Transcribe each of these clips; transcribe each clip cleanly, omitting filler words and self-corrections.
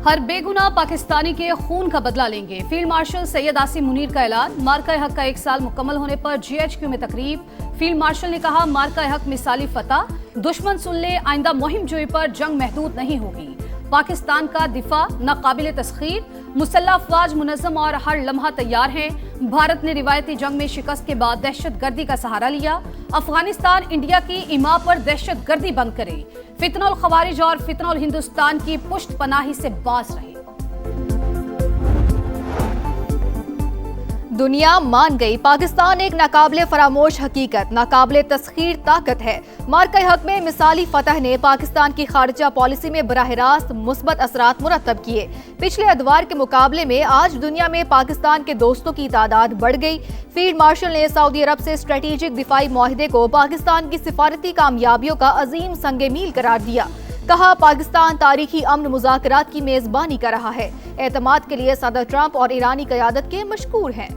ہر بے گناہ پاکستانی کے خون کا بدلہ لیں گے، فیلڈ مارشل سید عاصم منیر کا اعلان۔ مارکہ حق کا 1 سال مکمل ہونے پر GHQ میں تقریب۔ فیلڈ مارشل نے کہا، مارکہ حق مثالی فتح، دشمن سن لے آئندہ مہم جوئی پر جنگ محدود نہیں ہوگی۔ پاکستان کا دفاع ناقابل تسخیر، مسلح افواج منظم اور ہر لمحہ تیار ہیں۔ بھارت نے روایتی جنگ میں شکست کے بعد دہشت گردی کا سہارا لیا۔ افغانستان انڈیا کی ایما پر دہشت گردی بند کرے، فتنہ الخوارج اور فتنہ الہندوستان کی پشت پناہی سے باز رہے۔ دنیا مان گئی، پاکستان ایک ناقابل فراموش حقیقت، ناقابل تسخیر طاقت ہے۔ مارکہ حق میں مثالی فتح نے پاکستان کی خارجہ پالیسی میں براہ راست مثبت اثرات مرتب کیے۔ پچھلے ادوار کے مقابلے میں آج دنیا میں پاکستان کے دوستوں کی تعداد بڑھ گئی۔ فیلڈ مارشل نے سعودی عرب سے اسٹریٹجک دفاعی معاہدے کو پاکستان کی سفارتی کامیابیوں کا عظیم سنگ میل قرار دیا۔ کہا، پاکستان تاریخی امن مذاکرات کی میزبانی کر رہا ہے، اعتماد کے لیے صدر ٹرمپ اور ایرانی قیادت کے مشکور ہیں۔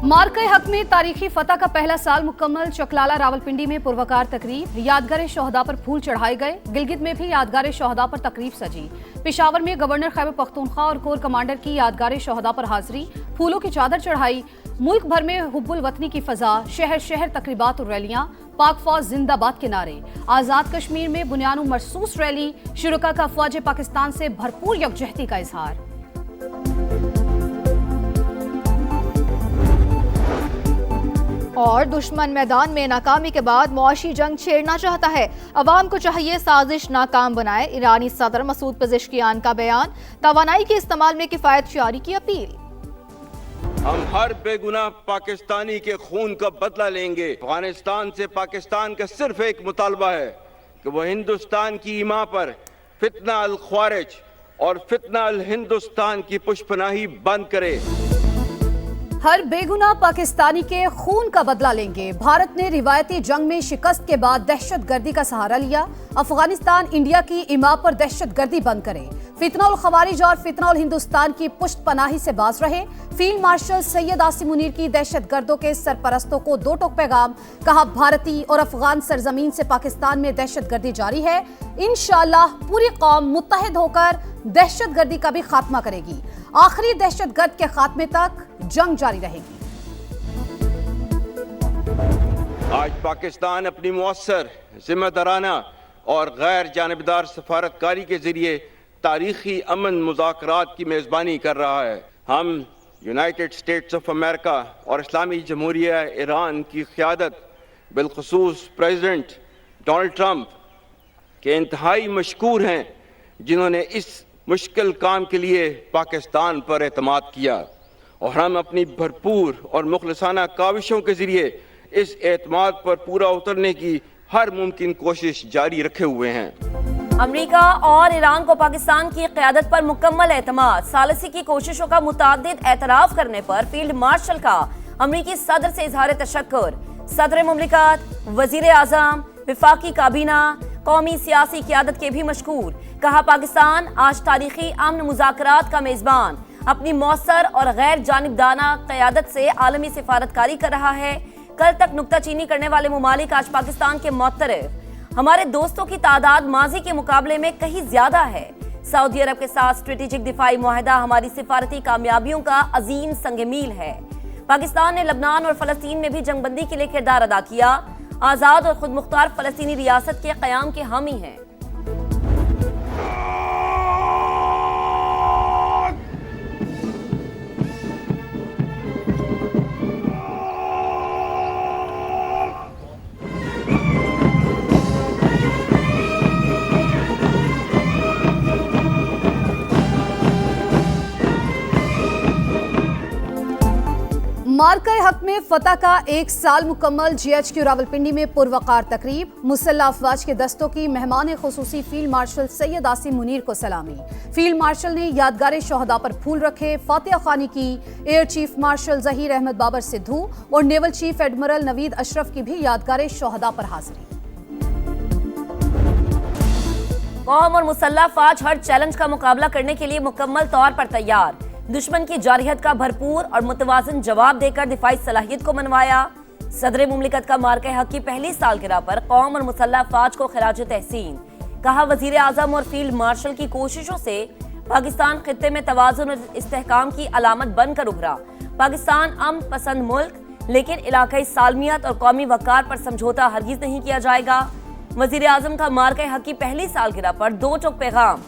مارکہ حق میں تاریخی فتح کا پہلا سال مکمل، چکلالہ راولپنڈی میں پروکار تقریب، یادگار شہداء پر پھول چڑھائے گئے۔ گلگت میں بھی یادگار شہداء پر تقریب سجی۔ پشاور میں گورنر خیبر پختونخوا اور کور کمانڈر کی یادگار شہداء پر حاضری، پھولوں کی چادر چڑھائی۔ ملک بھر میں حب الوطنی کی فضا، شہر شہر تقریبات اور ریلیاں، پاک فوج زندہ باد کے نعرے۔ آزاد کشمیر میں بنیاد مرصوص ریلی، شرکاء کا افواج پاکستان سے بھرپور یکجہتی کا اظہار۔ اور دشمن میدان میں ناکامی کے بعد معاشی جنگ چھیڑنا چاہتا ہے، عوام کو چاہیے سازش ناکام بنائے۔ ایرانی صدر مسعود پزشکیان کا بیان، توانائی کے استعمال میں کفایت جاری کی اپیل۔ ہم ہر بے گناہ پاکستانی کے خون کا بدلہ لیں گے۔ افغانستان سے پاکستان کا صرف ایک مطالبہ ہے کہ وہ ہندوستان کی ایما پر فتنہ الخوارج اور فتنہ الہندوستان کی پشت پناہی بند کرے۔ ہر بے گناہ پاکستانی کے خون کا بدلہ لیں گے۔ بھارت نے روایتی جنگ میں شکست کے بعد دہشت گردی کا سہارا لیا۔ افغانستان انڈیا کی ایما پر دہشت گردی بند کرے، فتنہ الخوارج اور فتنہ الہندوستان کی پشت پناہی سے باز رہے۔ فیلڈ مارشل سید عاصم منیر کی دہشت گردوں کے سرپرستوں کو 2 ٹوک پیغام۔ کہا، بھارتی اور افغان سرزمین سے پاکستان میں دہشت گردی جاری ہے، انشاءاللہ پوری قوم متحد ہو کر دہشت گردی کا بھی خاتمہ کرے گی۔ آخری دہشت گرد کے خاتمے تک جنگ جاری رہے گی۔ آج پاکستان اپنی مؤثر، ذمہ دارانہ اور غیر جانبدار سفارتکاری کے ذریعے تاریخی امن مذاکرات کی میزبانی کر رہا ہے۔ ہم یونائٹڈ اسٹیٹس آف امریکہ اور اسلامی جمہوریہ ایران کی قیادت، بالخصوص پریزیڈنٹ ڈونلڈ ٹرمپ کے انتہائی مشکور ہیں، جنہوں نے اس مشکل کام کے لیے پاکستان پر اعتماد کیا، اور ہم اپنی بھرپور اور مخلصانہ کاوشوں کے ذریعے اس اعتماد پر پورا اترنے کی ہر ممکن کوشش جاری رکھے ہوئے ہیں۔ امریکہ اور ایران کو پاکستان کی قیادت پر مکمل اعتماد، ثالثی کی کوششوں کا متعدد اعتراف کرنے پر فیلڈ مارشل کا امریکی صدر سے اظہار تشکر۔ صدر مملکت، وزیر اعظم، وفاقی کابینہ، قومی سیاسی قیادت کے بھی مشکور۔ کہا، پاکستان آج تاریخی امن مذاکرات کا میزبان اپنی مؤثر اور غیر جانبدارانہ قیادت سے عالمی سفارتکاری کر رہا ہے۔ کل تک نکتہ چینی کرنے والے ممالک آج پاکستان کے معترف، ہمارے دوستوں کی تعداد ماضی کے مقابلے میں کہیں زیادہ ہے۔ سعودی عرب کے ساتھ اسٹریٹجک دفاعی معاہدہ ہماری سفارتی کامیابیوں کا عظیم سنگ میل ہے۔ پاکستان نے لبنان اور فلسطین میں بھی جنگ بندی کے لیے کردار ادا کیا، آزاد اور خود مختار فلسطینی ریاست کے قیام کے حامی ہیں۔ مارکہ حق میں فتح کا 1 سال مکمل، GHQ راولپنڈی میں پروقار تقریب، مسلح افواج کے دستوں کی مہمان خصوصی فیلڈ مارشل سید عاصم منیر کو سلامی۔ فیلڈ مارشل نے یادگار شہداء پر پھول رکھے، فاتحہ خوانی کی۔ Air chief marshal Zaheer Ahmed Babar Sidhu اور نیول چیف ایڈمرل نوید اشرف کی بھی یادگار شہداء پر حاضری۔ قوم اور مسلح افواج ہر چیلنج کا مقابلہ کرنے کے لیے مکمل طور پر تیار، دشمن کی جارحیت کا بھرپور اور متوازن جواب دے کر دفاعی صلاحیت کو منوایا۔ صدر مملکت کا مارکہ حق کی پہلی سالگرہ پر قوم اور مسلح افواج کو خراج تحسین۔ کہا وزیر اعظم اور فیلڈ مارشل کی کوششوں سے پاکستان خطے میں توازن اور استحکام کی علامت بن کر ابھرا۔ پاکستان امن پسند ملک، لیکن علاقائی سالمیت اور قومی وقار پر سمجھوتہ ہرگز نہیں کیا جائے گا۔ وزیر اعظم کا مارکہ حق کی پہلی سالگرہ پر دو ٹوک پیغام،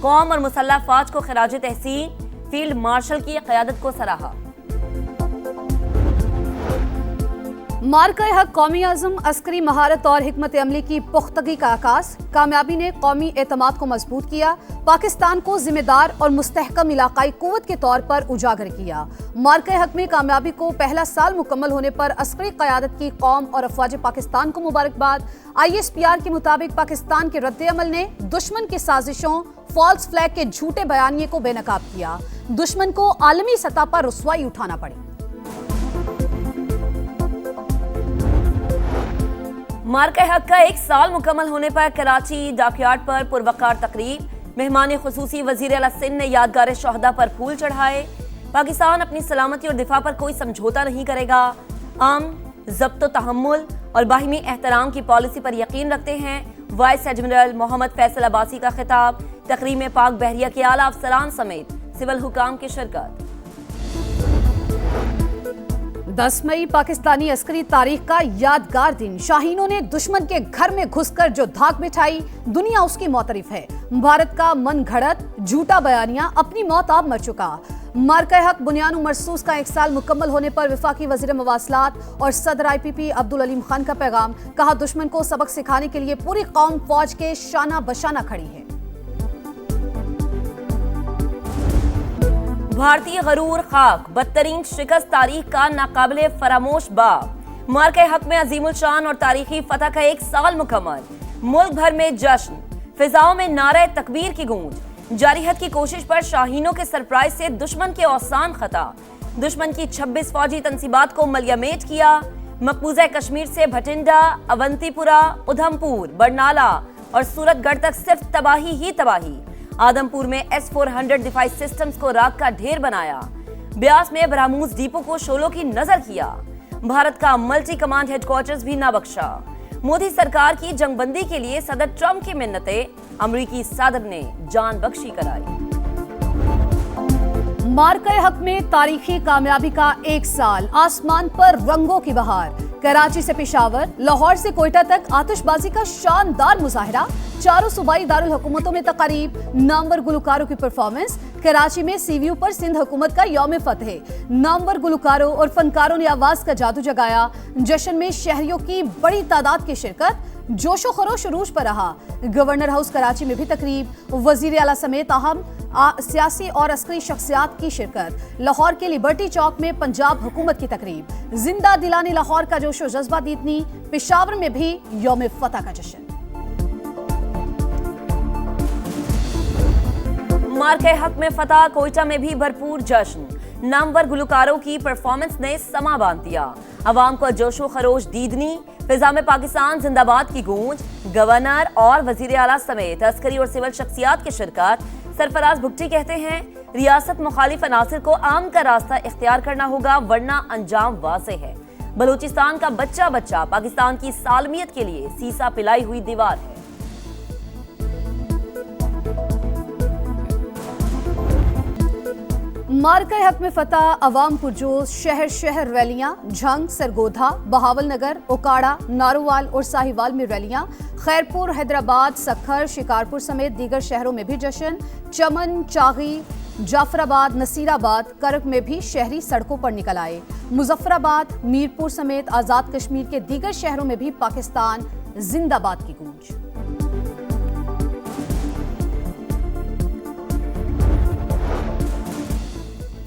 قوم اور مسلح افواج کو خراج تحسین، فیلڈ مارشل کی قیادت کو سراہا۔ مارکہ حق قومی عزم، عسکری مہارت اور حکمت عملی کی پختگی کا عکاس، کامیابی نے قومی اعتماد کو مضبوط کیا، پاکستان کو ذمہ دار اور مستحکم علاقائی قوت کے طور پر اجاگر کیا۔ مارکہ حق میں کامیابی کو پہلا سال مکمل ہونے پر عسکری قیادت کی قوم اور افواج پاکستان کو مبارکباد۔ ISPR کے مطابق پاکستان کے رد عمل نے دشمن کی سازشوں، فالس فلیگ کے جھوٹے بیانیے کو بے نقاب کیا، دشمن کو عالمی سطح پر رسوائی اٹھانا پڑی۔ مارکہ حق کا ایک سال مکمل ہونے پر کراچی ڈاک یارڈ پر پروقار تقریب، مہمان خصوصی وزیر اعلیٰ سندھ نے یادگار شہداء پر پھول چڑھائے۔ پاکستان اپنی سلامتی اور دفاع پر کوئی سمجھوتہ نہیں کرے گا، امن، ضبط و تحمل اور باہمی احترام کی پالیسی پر یقین رکھتے ہیں۔ وائس ایڈمرل محمد فیصل عباسی کا خطاب، تقریب میں پاک بحریہ کے اعلیٰ افسران سمیت سول حکام کی شرکت۔ 10 مئی پاکستانی عسکری تاریخ کا یادگار دن، شاہینوں نے دشمن کے گھر میں گھس کر جو دھاک بٹھائی، دنیا اس کی معترف ہے۔ بھارت کا من گھڑت جھوٹا بیانیہ اپنی موت آپ مر چکا۔ مارکہ حق بنیان و مرصوص کا ایک سال مکمل ہونے پر وفاقی وزیر مواصلات اور صدر IPP عبدالعلیم خان کا پیغام، کہا دشمن کو سبق سکھانے کے لیے پوری قوم فوج کے شانہ بشانہ کھڑی ہے۔ بھارتی غرور خاک، بدترین شکست تاریخ کا ناقابل فراموش باب۔ مارکہ حق میں عظیم الشان اور تاریخی فتح کا ایک سال مکمل، ملک بھر میں جشن، فضاؤں میں نعرہ تکبیر کی گونج۔ جاری حد کی کوشش پر شاہینوں کے سرپرائز سے دشمن کے اوسان خطا، دشمن کی 26 فوجی تنصیبات کو ملیامیٹ کیا۔ مقبوضہ کشمیر سے بھٹنڈا، اونتی پورہ، ادھم پور، برنالہ اور سورت گڑھ تک صرف تباہی ہی تباہی۔ آدم پور میں S-400 دفاعی سسٹمز کو راکھ کا ڈھیر بنایا۔ بیاس میں برہموس ڈیپو کو شعلوں کی نظر کیا۔ بھارت کا ملٹی کمانڈ ہیڈ کوارٹرز بھی نہ بخشا۔ مودی سرکار کی جنگ بندی کے لیے صدر ٹرمپ کی منتیں، امریکی صدر نے جان بخشی کرائی۔ مارکہ حق میں تاریخی کامیابی کا ایک سال، آسمان پر رنگوں کی بہار۔ کراچی سے پشاور، لاہور سے کوئٹہ تک آتش بازی کا شاندار مظاہرہ، چاروں صوبائی دارالحکومتوں میں تقاریب، نامور گلوکاروں کی پرفارمنس۔ کراچی میں CVU پر سندھ حکومت کا یوم فتح، نامور گلوکاروں اور فنکاروں نے آواز کا جادو جگایا۔ جشن میں شہریوں کی بڑی تعداد کی شرکت، جوش و خروش عروج پر رہا۔ گورنر ہاؤس کراچی میں بھی تقریب، وزیر اعلیٰ سمیت اہم سیاسی اور عسکری شخصیات کی شرکت۔ لاہور کے لبرٹی چوک میں پنجاب حکومت کی تقریب، زندہ دلانے لاہور کا جوش و جذبہ دیدنی۔ پشاور میں بھی یوم فتح کا جشن۔ مارکہ حق میں فتح، کوئٹہ میں بھی بھرپور جشن، نامور گلوکاروں کی پرفارمنس نے سما باندھ دیا۔ عوام کو جوش و خروش دیدنی، فضا میں پاکستان زندہ باد کی گونج۔ گورنر اور وزیر اعلیٰ سمیت عسکری اور سول شخصیات کی شرکت۔ سرفراز بھگٹی کہتے ہیں ریاست مخالف عناصر کو عام کا راستہ اختیار کرنا ہوگا، ورنہ انجام واضح ہے۔ بلوچستان کا بچہ بچہ پاکستان کی سالمیت کے لیے سیسا پلائی ہوئی دیوار ہے۔ مارکہ حق میں فتح، عوام پرجوش، شہر شہر ریلیاں، جھنگ، سرگودھا، بہاول نگر، اوکاڑا، نارووال اور ساہیوال میں ریلیاں، خیرپور، حیدرآباد، سکھر، شکارپور سمیت دیگر شہروں میں بھی جشن۔ چمن، چاغی، جعفر آباد، نصیر آباد، کرک میں بھی شہری سڑکوں پر نکل آئے۔ مظفر آباد، میرپور سمیت آزاد کشمیر کے دیگر شہروں میں بھی پاکستان زندہ باد کی گونج۔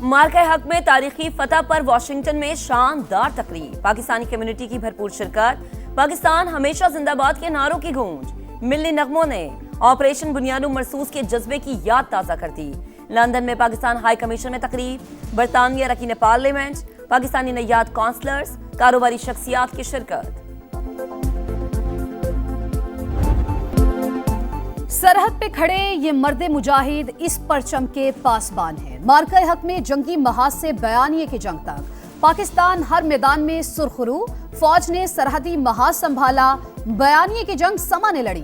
مارکہ حق میں تاریخی فتح پر واشنگٹن میں شاندار تقریب، پاکستانی کمیونٹی کی بھرپور شرکت۔ پاکستان ہمیشہ زندہ باد کے نعروں کی گونج، ملی نغموں نے آپریشن بنیاد و مرصوص کے جذبے کی یاد تازہ کر دی۔ لندن میں پاکستان ہائی کمیشن میں تقریب، برطانیہ رکین پارلیمنٹ، پاکستانی نیاد کونسلرز، کاروباری شخصیات کی شرکت۔ سرحد پہ کھڑے یہ مرد مجاہد اس پرچم کے پاسبان ہیں۔ مارکہ حق میں جنگی محاذ سے بیانیے کی جنگ تک پاکستان ہر میدان میں سرخرو، فوج نے سرحدی محاذ سنبھالا، بیانیے کی جنگ سما نے لڑی۔